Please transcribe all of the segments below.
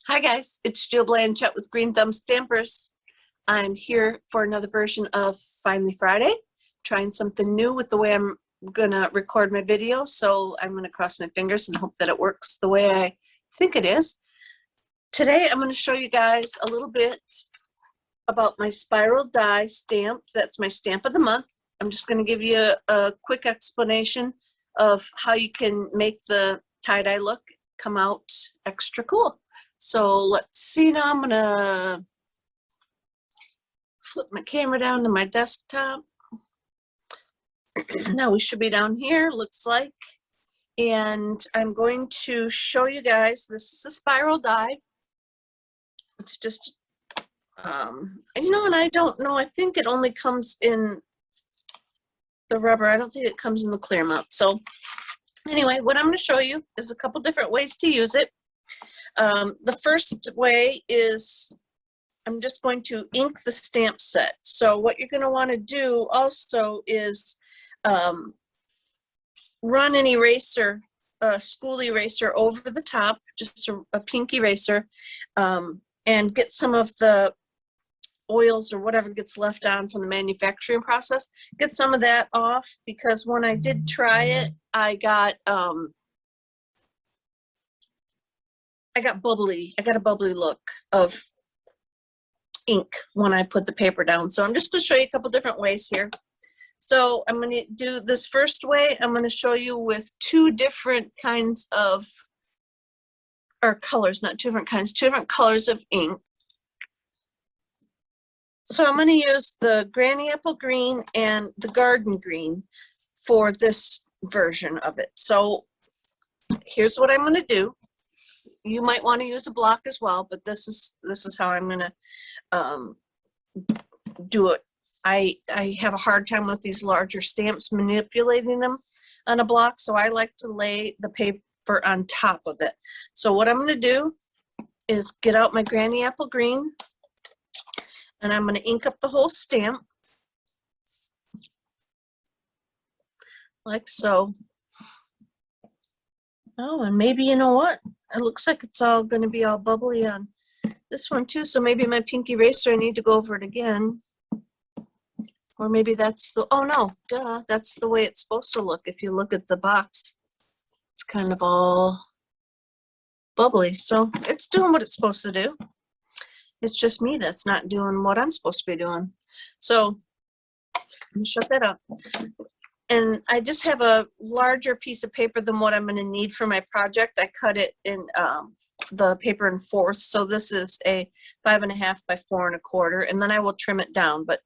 Hi guys, it's Jill Blanchett with Green Thumb Stampers. I'm here for another version of Finally Friday, trying something new with the way I'm gonna record my video. So I'm gonna cross my fingers and hope that it works the way I think it is. Today I'm gonna show you guys a little bit about my Spiral Dye stamp. That's my stamp of the month. I'm just gonna give you a quick explanation of how you can make the tie-dye look come out extra cool. So let's see, now I'm gonna flip my camera down to my desktop. Now we should be down here, looks like. And I'm going to show you guys, this is a Spiral Dye. It's just, you know, and I don't know, I think it only comes in the rubber. I don't think it comes in the clear amount. So anyway, what I'm gonna show you is a couple different ways to use it. The first way is I'm just going to ink the stamp set. So what you're going to want to do also is run an eraser, a school eraser over the top, just a pink eraser, and get some of the oils or whatever gets left on from the manufacturing process. Get some of that off, because when I did try it, I got bubbly. I got a bubbly look of ink when I put the paper down. So I'm just going to show you a couple different ways here. So I'm going to do this first way. I'm going to show you with two different kinds of, or colors, not two different kinds, two different colors of ink. So I'm going to use the Granny Apple Green and the Garden Green for this version of it. So here's what I'm going to do. You might want to use a block as well, but this is how I'm gonna do it. I have a hard time with these larger stamps manipulating them on a block, so I like to lay the paper on top of it. So what I'm gonna do is get out my Granny Apple Green, and I'm gonna ink up the whole stamp like so. Oh, and maybe, you know what? It looks like it's all going to be all bubbly on this one too. So maybe my pink eraser, I need to go over it again. Or maybe that's the, oh no, duh, that's the way it's supposed to look. If you look at the box, it's kind of all bubbly. So it's doing what it's supposed to do. It's just me that's not doing what I'm supposed to be doing. So let me shut that up. And I just have a larger piece of paper than what I'm going to need for my project. I cut it in the paper in fourths. So this is a 5.5 by 4 1/4, and then I will trim it down. But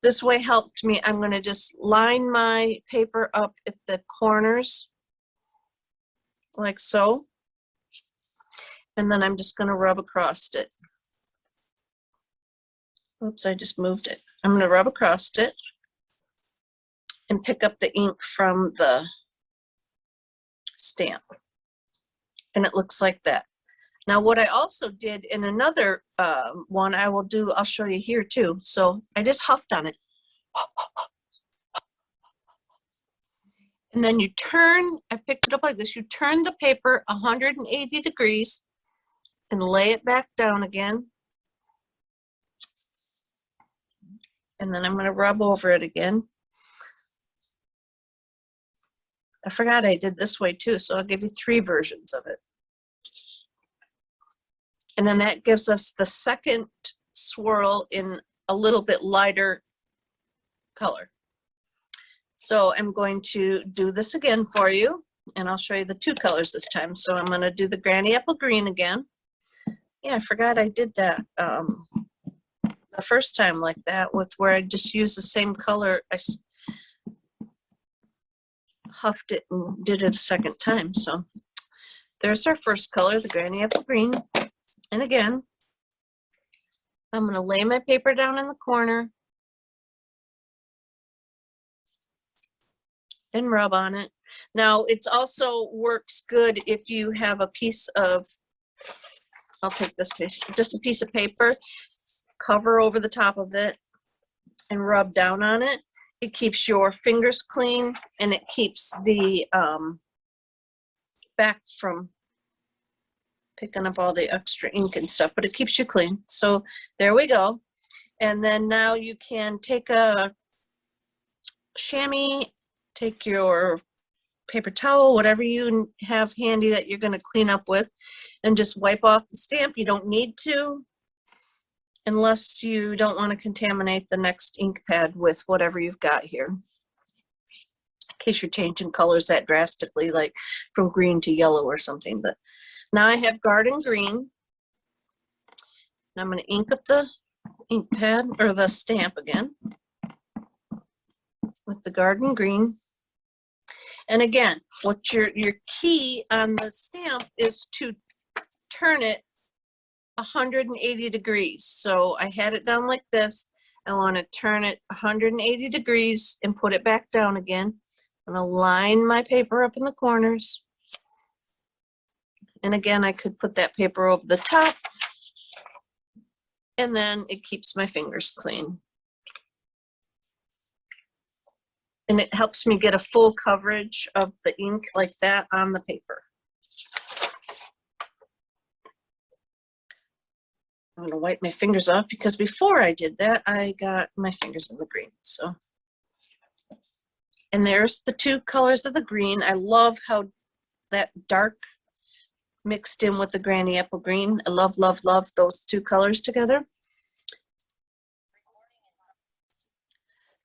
this way helped me. I'm going to just line my paper up at the corners like so. And then I'm just going to rub across it. Oops, I just moved it. I'm going to rub across it and pick up the ink from the stamp. And it looks like that. Now what I also did in another one, I'll show you here too. So I just huffed on it. And then you turn, I picked it up like this, you turn the paper 180 degrees and lay it back down again. And then I'm going to rub over it again. I forgot I did this way too, so I'll give you 3 versions of it. And then that gives us the second swirl in a little bit lighter color. So I'm going to do this again for you, and I'll show you the 2 colors this time. So I'm going to do the Granny Apple Green again. Yeah, I forgot I did that the first time like that, with where I just used the same color. I huffed it and did it a second time. So there's our first color, the Granny Apple Green. And again, I'm going to lay my paper down in the corner and rub on it. Now it also works good if you have a piece of, I'll take this piece, just a piece of paper, cover over the top of it and rub down on it. It keeps your fingers clean, and it keeps the back from picking up all the extra ink and stuff, but it keeps you clean. So there we go. And then now you can take a chamois, take your paper towel, whatever you have handy that you're going to clean up with, and just wipe off the stamp. You don't need to, unless you don't want to contaminate the next ink pad with whatever you've got here, in case you're changing colors that drastically, like from green to yellow or something. But now I have garden green. I'm going to ink up the ink pad or the stamp again with the garden green. And again, what your key on the stamp is to turn it 180 degrees. So I had it down like this. I want to turn it 180 degrees and put it back down again. I'm going to line my paper up in the corners. And again, I could put that paper over the top, and then it keeps my fingers clean. And it helps me get a full coverage of the ink like that on the paper. I'm going to wipe my fingers off because before I did that, I got my fingers in the green. So, and there's the two colors of the green. I love how that dark mixed in with the granny apple green. I love, love, love those two colors together.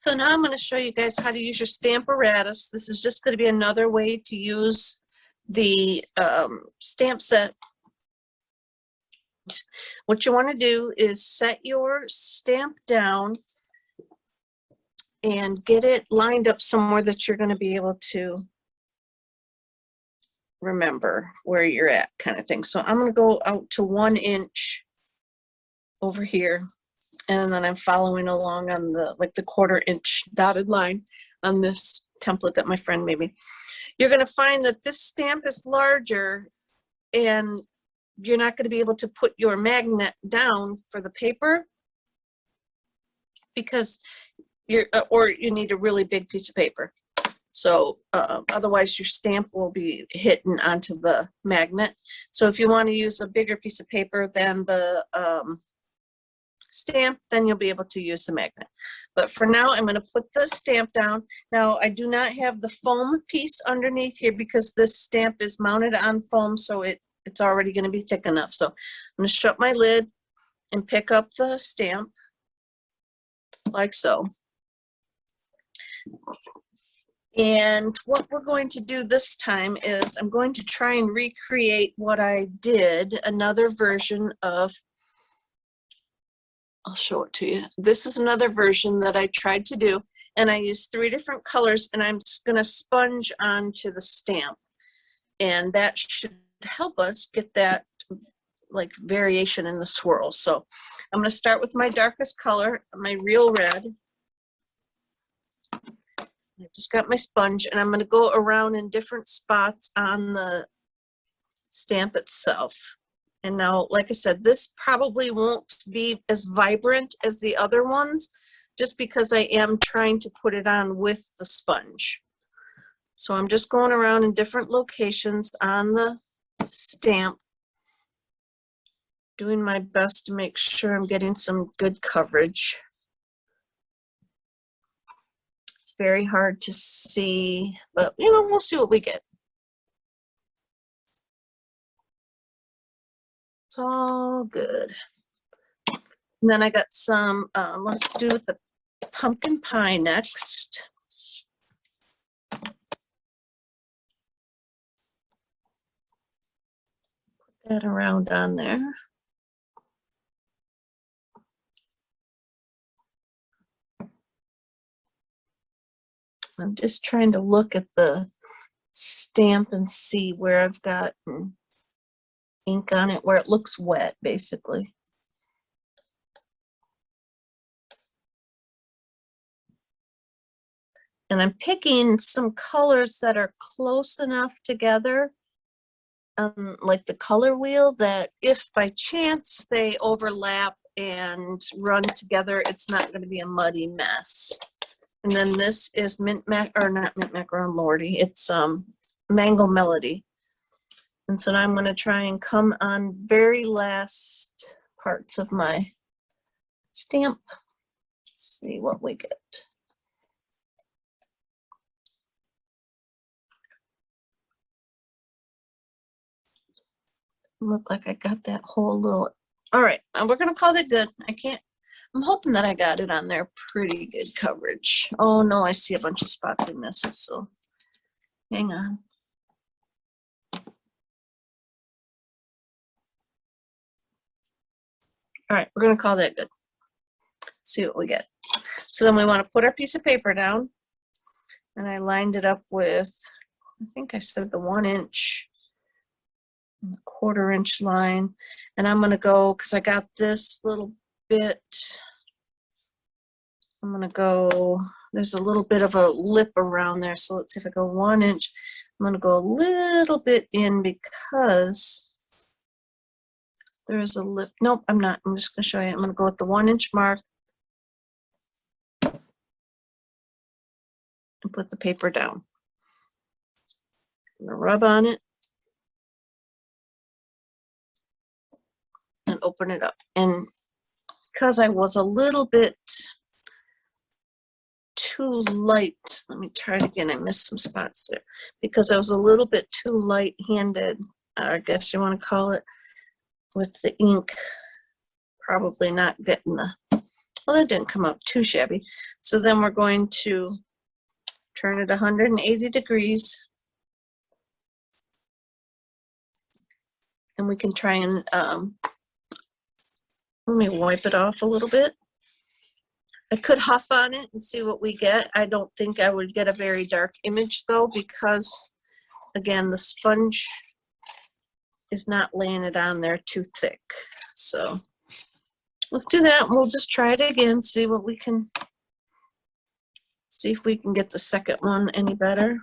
So now I'm going to show you guys how to use your Stamparatus. This is just going to be another way to use the stamp set. What you want to do is set your stamp down and get it lined up somewhere that you're going to be able to remember where you're at, kind of thing. So I'm going to go out to 1 inch over here, and then I'm following along on the like the 1/4 inch dotted line on this template that my friend made me. You're going to find that this stamp is larger, and you're not going to be able to put your magnet down for the paper because or you need a really big piece of paper. So otherwise your stamp will be hitting onto the magnet. So if you want to use a bigger piece of paper than the stamp, then you'll be able to use the magnet. But for now, I'm going to put the stamp down. Now, I do not have the foam piece underneath here because this stamp is mounted on foam, so it's already going to be thick enough. So I'm going to shut my lid and pick up the stamp like so. And what we're going to do this time is I'm going to try and recreate what I did, another version of, I'll show it to you. This is another version that I tried to do, and I used 3 different colors, and I'm going to sponge onto the stamp. And that should help us get that like variation in the swirl. So I'm going to start with my darkest color, my real red. I just got my sponge, and I'm going to go around in different spots on the stamp itself. And now, like I said, this probably won't be as vibrant as the other ones, just because I am trying to put it on with the sponge. So I'm just going around in different locations on the stamp, doing my best to make sure I'm getting some good coverage. It's very hard to see, but you know, we'll see what we get. It's all good. And then I got some, let's do with the pumpkin pie next. Put that around on there. I'm just trying to look at the stamp and see where I've got ink on it, where it looks wet, basically. And I'm picking some colors that are close enough together, like the color wheel, that if by chance they overlap and run together, it's not going to be a muddy mess. And then this is not Mint Macaron Lordy, it's Mango Melody. And so now I'm going to try and come on very last parts of my stamp. Let's see what we get. Look like I got that whole little, all right, we're going to call that good. I'm hoping that I got it on there pretty good coverage. Oh no, I see a bunch of spots I missed, so hang on. All right, we're going to call that good. Let's see what we get. So then we want to put our piece of paper down, and I lined it up with, I think I said the 1 inch, 1/4 inch line, and I'm going to go, because I got this little bit, I'm going to go, there's a little bit of a lip around there, so let's see if I go 1 inch. I'm going to go a little bit in because there is a lip. Nope, I'm not. I'm just going to show you. I'm going to go with the 1 inch mark and put the paper down. I'm going to rub on it and open it up. And because I was a little bit too light, let me try it again. I missed some spots there. Because I was a little bit too light-handed, I guess you want to call it, with the ink, probably not getting the, well, that didn't come up too shabby. So then we're going to turn it 180 degrees. And we can try and, let me wipe it off a little bit. I could huff on it and see what we get. I don't think I would get a very dark image though, because again, the sponge is not laying it on there too thick. So let's do that. We'll just try it again, see what we can, see if we can get the second one any better.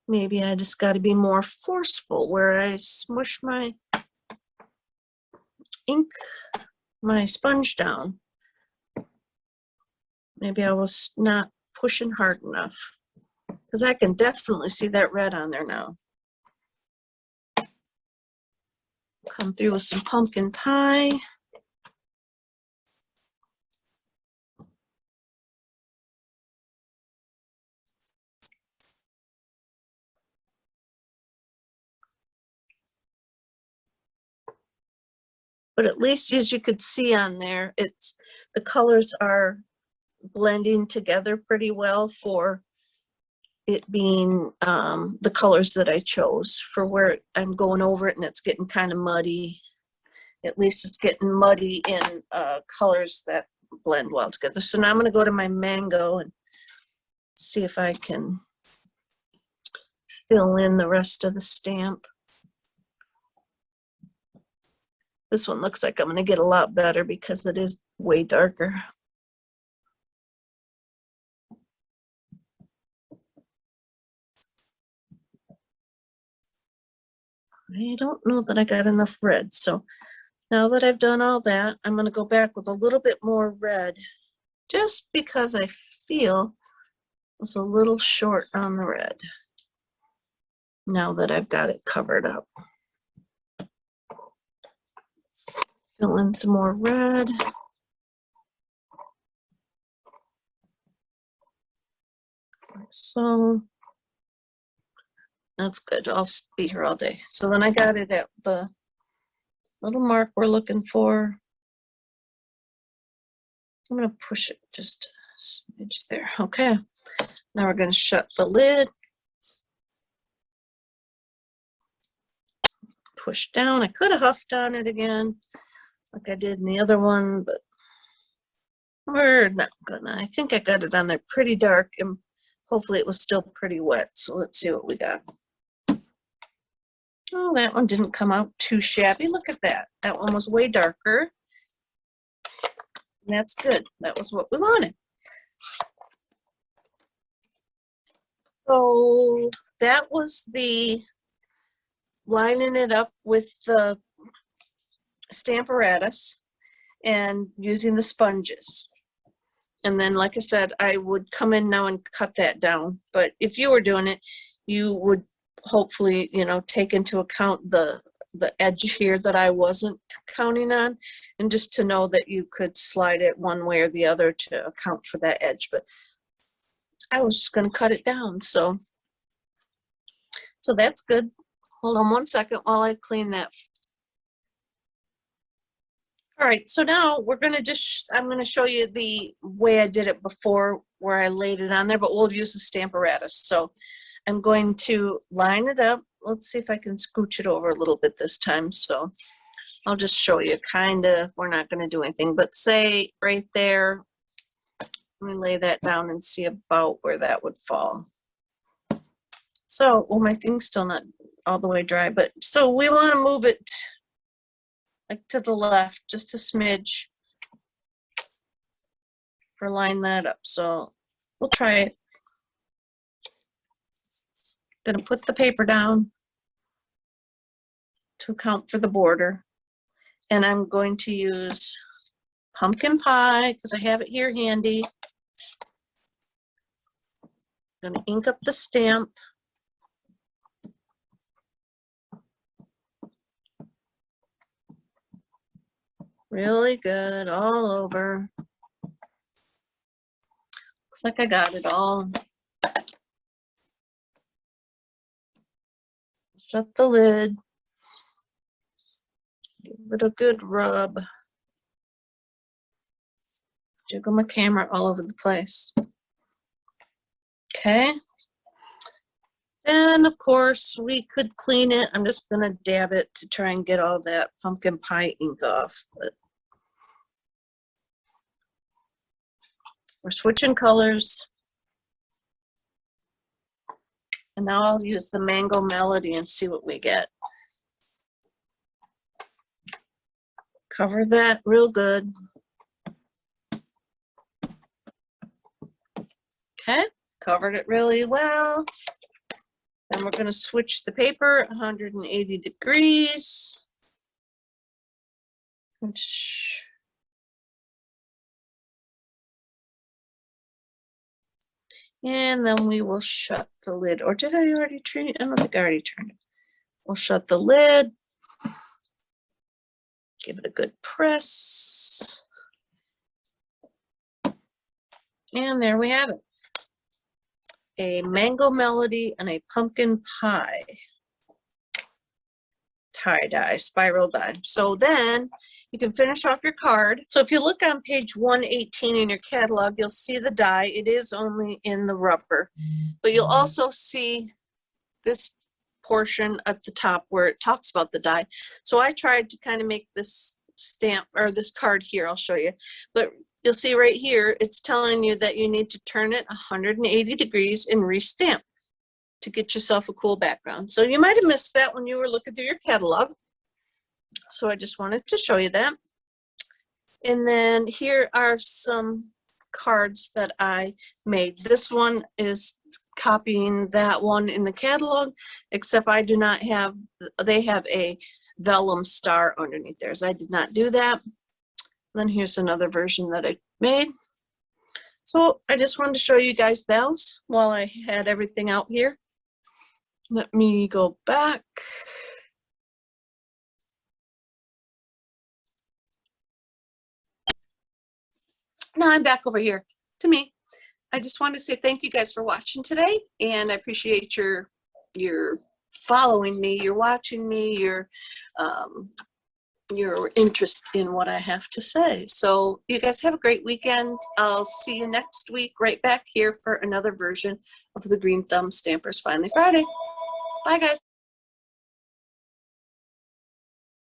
Maybe I just got to be more forceful where I smush my ink, my sponge down. Maybe I was not pushing hard enough, because I can definitely see that red on there now. Come through with some pumpkin pie. But at least, as you could see on there, it's, the colors are blending together pretty well for it being the colors that I chose for where I'm going over it, and it's getting kind of muddy. At least it's getting muddy in colors that blend well together. So now I'm going to go to my mango and see if I can fill in the rest of the stamp. This one looks like I'm going to get a lot better because it is way darker. I don't know that I got enough red. So now that I've done all that, I'm going to go back with a little bit more red, just because I feel it's a little short on the red now that I've got it covered up. Fill in some more red. Like so. That's good. I'll be here all day. So then I got it at the little mark we're looking for. I'm going to push it just a smidge there. Okay. Now we're going to shut the lid. Push down. I could have huffed on it again like I did in the other one, but we're not gonna. I think I got it on there pretty dark, and hopefully it was still pretty wet. So let's see what we got. Oh, that one didn't come out too shabby. Look at that. That one was way darker. And that's good. That was what we wanted. So that was the lining it up with the Stamparatus and using the sponges. And then, like I said, I would come in now and cut that down. But if you were doing it, you would hopefully, you know, take into account the edge here that I wasn't counting on, and just to know that you could slide it one way or the other to account for that edge. But I was just going to cut it down, so that's good. Hold on one second while I clean that. All right, so now we're going to just, I'm going to show you the way I did it before, where I laid it on there, but we'll use the Stamparatus. So I'm going to line it up. Let's see if I can scooch it over a little bit this time. So I'll just show you kind of, we're not going to do anything, but say right there, let me lay that down and see about where that would fall. So, well, my thing's still not all the way dry, but so we want to move it like to the left, just a smidge, for line that up. So we'll try it. Gonna put the paper down to account for the border, and I'm going to use pumpkin pie because I have it here handy. I'm gonna ink up the stamp. Really good all over. Looks like I got it all. Shut the lid. Give it a good rub. Jiggle my camera all over the place. Okay. Then, of course, we could clean it. I'm just going to dab it to try and get all that pumpkin pie ink off. But we're switching colors. And now I'll use the Mango Melody and see what we get. Cover that real good. Okay, covered it really well. Then we're going to switch the paper 180 degrees. And then we will shut the lid. Or did I already turn it? I don't think I already turned it. We'll shut the lid. Give it a good press. And there we have it. A Mango Melody and a pumpkin pie tie-dye, spiral die. So then you can finish off your card. So if you look on page 118 in your catalog, you'll see the die. It is only in the rubber, but you'll also see this portion at the top where it talks about the die. So I tried to kind of make this stamp, or this card here, I'll show you, but you'll see right here, it's telling you that you need to turn it 180 degrees and restamp to get yourself a cool background. So you might have missed that when you were looking through your catalog. So I just wanted to show you that. And then here are some cards that I made. This one is copying that one in the catalog, except I do not have, they have a vellum star underneath theirs. I did not do that. Then here's another version that I made. So I just wanted to show you guys those while I had everything out here. Let me go back. Now I'm back over here to me. I just wanted to say thank you guys for watching today, and I appreciate your following me, your watching me, your interest in what I have to say. So you guys have a great weekend. I'll see you next week right back here for another version of the Green Thumb Stampers Finally Friday. Bye guys.